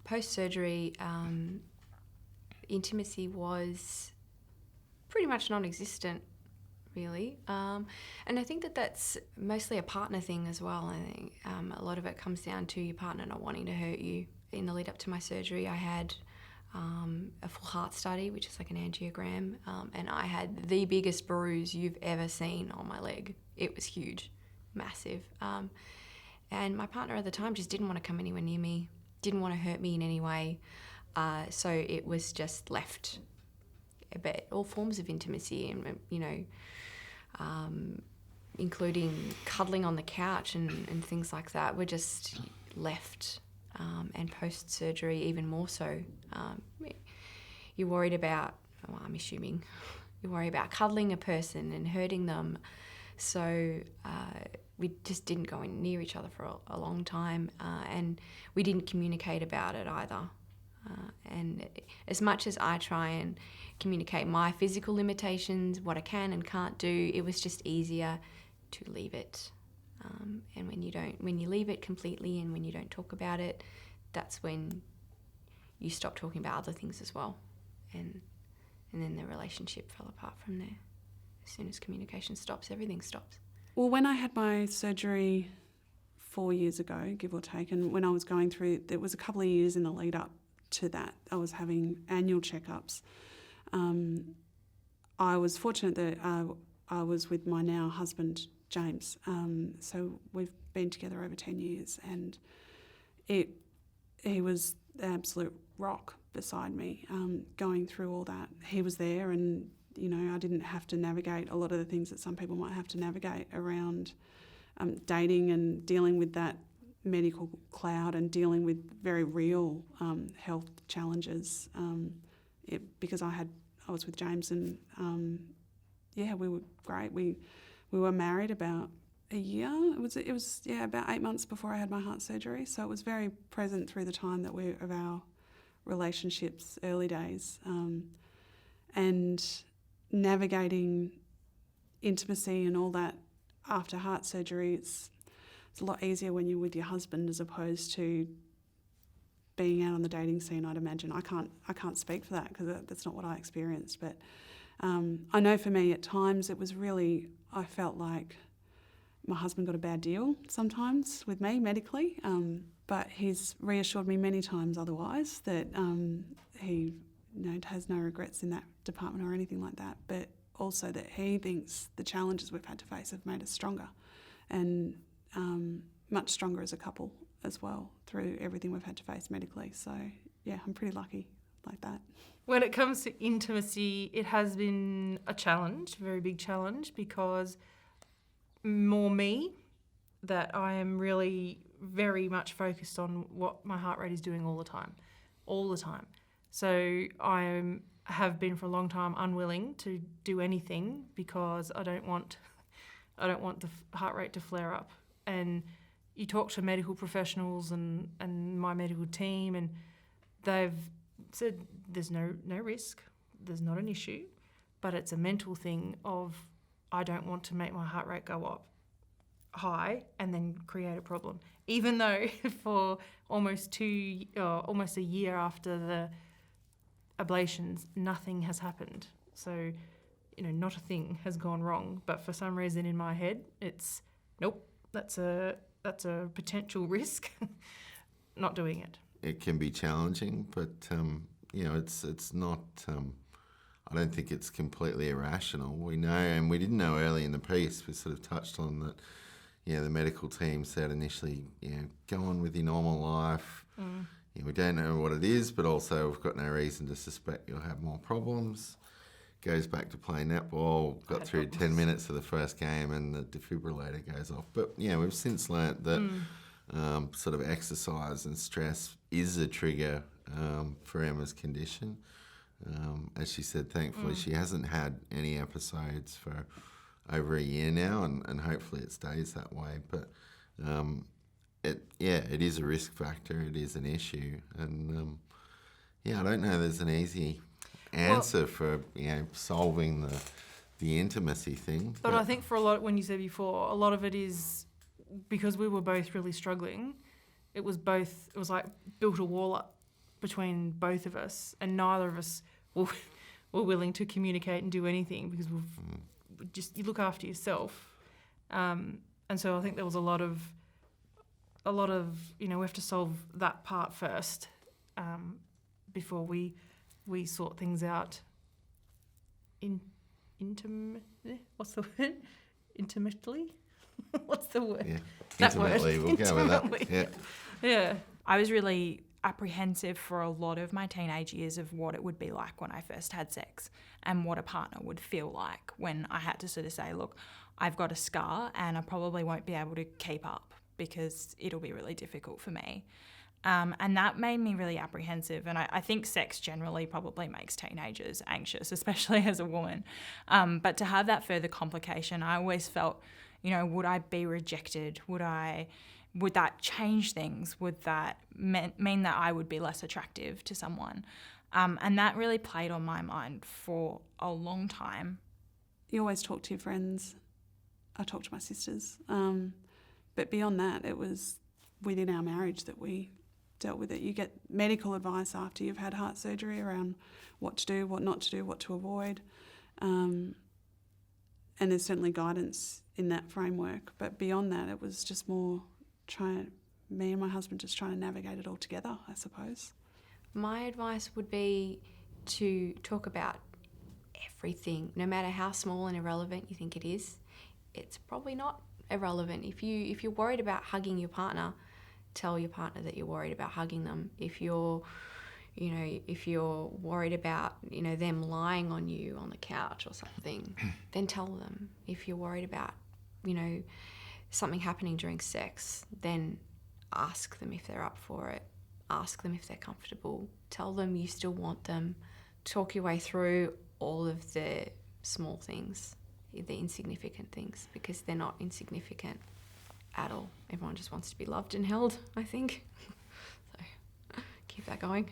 Post-surgery, intimacy was pretty much non-existent, really. And I think that that's mostly a partner thing as well. I think a lot of it comes down to your partner not wanting to hurt you. In the lead up to my surgery, I had a full heart study, which is like an angiogram, and I had the biggest bruise you've ever seen on my leg. It was huge, massive. And my partner at the time just didn't want to come anywhere near me, didn't want to hurt me in any way. So it was just left. But all forms of intimacy, and including cuddling on the couch and things like that, were just left. And post-surgery even more so. You're worried about, well, I'm assuming, you worry about cuddling a person and hurting them. So we just didn't go in near each other for a long time, and we didn't communicate about it either. And as much as I try and communicate my physical limitations, what I can and can't do, it was just easier to leave it. And when you leave it completely and when you don't talk about it, that's when you stop talking about other things as well. And then the relationship fell apart from there. As soon as communication stops, everything stops. Well, when I had my surgery 4 years ago, give or take, and when I was going through, there was a couple of years in the lead up to that. I was having annual checkups. I was fortunate that I was with my now husband, James. So we've been together over 10 years, and he was the absolute rock beside me, going through all that. He was there, and I didn't have to navigate a lot of the things that some people might have to navigate around dating and dealing with that medical cloud and dealing with very real health challenges. Because I was with James, and we were great. We were married about a year. It was about 8 months before I had my heart surgery. So it was very present through the time of our relationships, early days, and navigating intimacy and all that after heart surgery. It's a lot easier when you're with your husband as opposed to being out on the dating scene, I'd imagine. I can't speak for that because that's not what I experienced. But I know for me at times it was really, I felt like my husband got a bad deal sometimes with me medically, but he's reassured me many times otherwise that he has no regrets in that department or anything like that, but also that he thinks the challenges we've had to face have made us stronger and much stronger as a couple as well through everything we've had to face medically. So, yeah, I'm pretty lucky like that. When it comes to intimacy, it has been a challenge, a very big challenge, because more me, that I am really very much focused on what my heart rate is doing all the time. So I have been for a long time unwilling to do anything because I don't want the heart rate to flare up. And you talk to medical professionals and my medical team, and they've said there's no risk, there's not an issue, but it's a mental thing of I don't want to make my heart rate go up high and then create a problem. Even though for almost a year after the ablations, nothing has happened. So, not a thing has gone wrong. But for some reason in my head, it's nope, that's a potential risk. Not doing it. It can be challenging, but it's not. I don't think it's completely irrational. We know, and we didn't know early in the piece. We sort of touched on that. The medical team said initially, go on with your normal life. We don't know what it is, but also we've got no reason to suspect you'll have more problems. Goes back to playing netball, got through 10 minutes of the first game and the defibrillator goes off. But, we've since learnt that sort of exercise and stress is a trigger for Emma's condition. As she said, thankfully she hasn't had any episodes for over a year now, and hopefully it stays that way. But it is a risk factor. It is an issue, and I don't know. There's an easy answer for solving the intimacy thing. But I think for a lot, when you said before, a lot of it is because we were both really struggling. It was like built a wall up between both of us, and neither of us were willing to communicate and do anything because you look after yourself. And so I think there was a lot of we have to solve that part first before we sort things out. What's the word? Intimately? What's the word? Yeah, That intimately. word. We'll go with that. Intimately. Yeah. Yeah. I was really apprehensive for a lot of my teenage years of what it would be like when I first had sex and what a partner would feel like when I had to sort of say, look, I've got a scar and I probably won't be able to keep up because it'll be really difficult for me. And that made me really apprehensive. And I think sex generally probably makes teenagers anxious, especially as a woman. But to have that further complication, I always felt, would I be rejected? Would that change things? Would that mean that I would be less attractive to someone? And that really played on my mind for a long time. You always talk to your friends. I talk to my sisters. But beyond that, it was within our marriage that we dealt with it. You get medical advice after you've had heart surgery around what to do, what not to do, what to avoid. And there's certainly guidance in that framework. But beyond that, it was just more me and my husband just trying to navigate it all together, I suppose. My advice would be to talk about everything, no matter how small and irrelevant you think it is. It's probably not irrelevant. If you're worried about hugging your partner, tell your partner that you're worried about hugging them. If you're worried about, them lying on you on the couch or something, then tell them. If you're worried about, something happening during sex, then ask them if they're up for it. Ask them if they're comfortable. Tell them you still want them. Talk your way through all of the small things, the insignificant things, because they're not insignificant at all. Everyone just wants to be loved and held, I think. So keep that going.